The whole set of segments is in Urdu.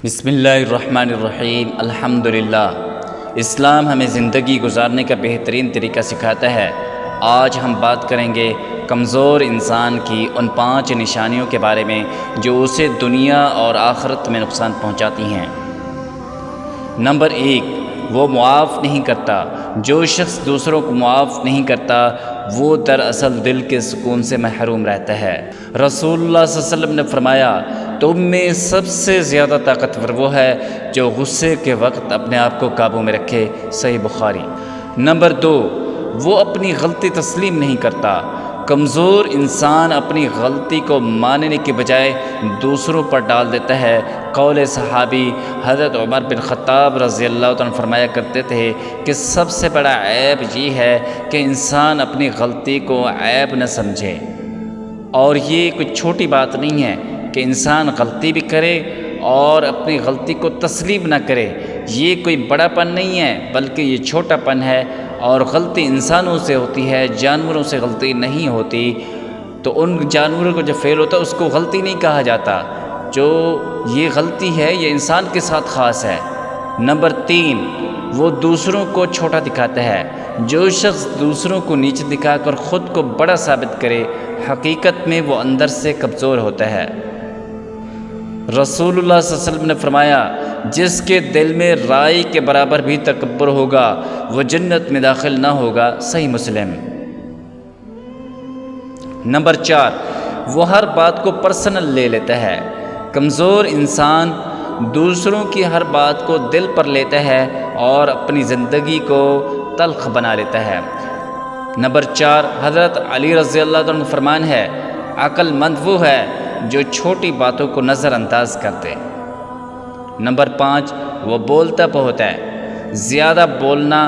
بسم اللہ الرحمن الرحیم الحمدللہ۔ اسلام ہمیں زندگی گزارنے کا بہترین طریقہ سکھاتا ہے۔ آج ہم بات کریں گے کمزور انسان کی ان 5 نشانیوں کے بارے میں جو اسے دنیا اور آخرت میں نقصان پہنچاتی ہیں۔ نمبر 1، وہ معاف نہیں کرتا۔ جو شخص دوسروں کو معاف نہیں کرتا وہ دراصل دل کے سکون سے محروم رہتا ہے۔ رسول اللہ صلی اللہ علیہ وسلم نے فرمایا، تم میں سب سے زیادہ طاقتور وہ ہے جو غصے کے وقت اپنے آپ کو قابو میں رکھے۔ صحیح بخاری۔ نمبر 2، وہ اپنی غلطی تسلیم نہیں کرتا۔ کمزور انسان اپنی غلطی کو ماننے کے بجائے دوسروں پر ڈال دیتا ہے۔ قول صحابی حضرت عمر بن خطاب رضی اللہ عنہ فرمایا کرتے تھے کہ سب سے بڑا عیب یہ ہے کہ انسان اپنی غلطی کو عیب نہ سمجھے۔ اور یہ کوئی چھوٹی بات نہیں ہے کہ انسان غلطی بھی کرے اور اپنی غلطی کو تسلیم نہ کرے۔ یہ کوئی بڑا پن نہیں ہے بلکہ یہ چھوٹا پن ہے، اور غلطی انسانوں سے ہوتی ہے، جانوروں سے غلطی نہیں ہوتی۔ تو ان جانوروں کو جو فعل ہوتا ہے اس کو غلطی نہیں کہا جاتا، جو یہ غلطی ہے یہ انسان کے ساتھ خاص ہے۔ نمبر 3، وہ دوسروں کو چھوٹا دکھاتا ہے۔ جو شخص دوسروں کو نیچے دکھا کر خود کو بڑا ثابت کرے حقیقت میں وہ اندر سے کمزور ہوتا ہے۔ رسول اللہ صلی اللہ علیہ وسلم نے فرمایا، جس کے دل میں رائی کے برابر بھی تکبر ہوگا وہ جنت میں داخل نہ ہوگا۔ صحیح مسلم۔ نمبر 4، وہ ہر بات کو پرسنل لے لیتا ہے۔ کمزور انسان دوسروں کی ہر بات کو دل پر لیتا ہے اور اپنی زندگی کو تلخ بنا لیتا ہے۔ نمبر 4، حضرت علی رضی اللہ عنہ فرمان ہے، عقل مند وہ ہے جو چھوٹی باتوں کو نظر انداز کر دے۔ نمبر 5، وہ بولتا بہت ہے۔ زیادہ بولنا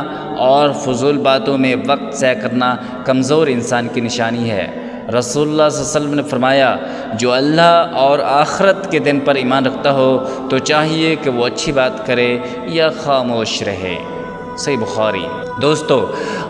اور فضول باتوں میں وقت ضائع کرنا کمزور انسان کی نشانی ہے۔ رسول اللہ صلی اللہ علیہ وسلم نے فرمایا، جو اللہ اور آخرت کے دن پر ایمان رکھتا ہو تو چاہیے کہ وہ اچھی بات کرے یا خاموش رہے۔ صحیح بخاری۔ دوستو،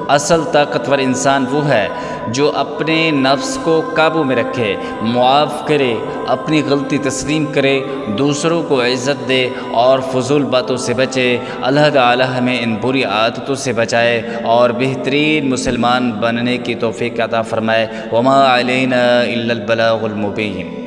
اصل طاقتور انسان وہ ہے جو اپنے نفس کو قابو میں رکھے، معاف کرے، اپنی غلطی تسلیم کرے، دوسروں کو عزت دے اور فضول باتوں سے بچے۔ اللہ تعالی ہمیں ان بری عادتوں سے بچائے اور بہترین مسلمان بننے کی توفیق عطا فرمائے۔ وما علینا الا البلاغ المبین۔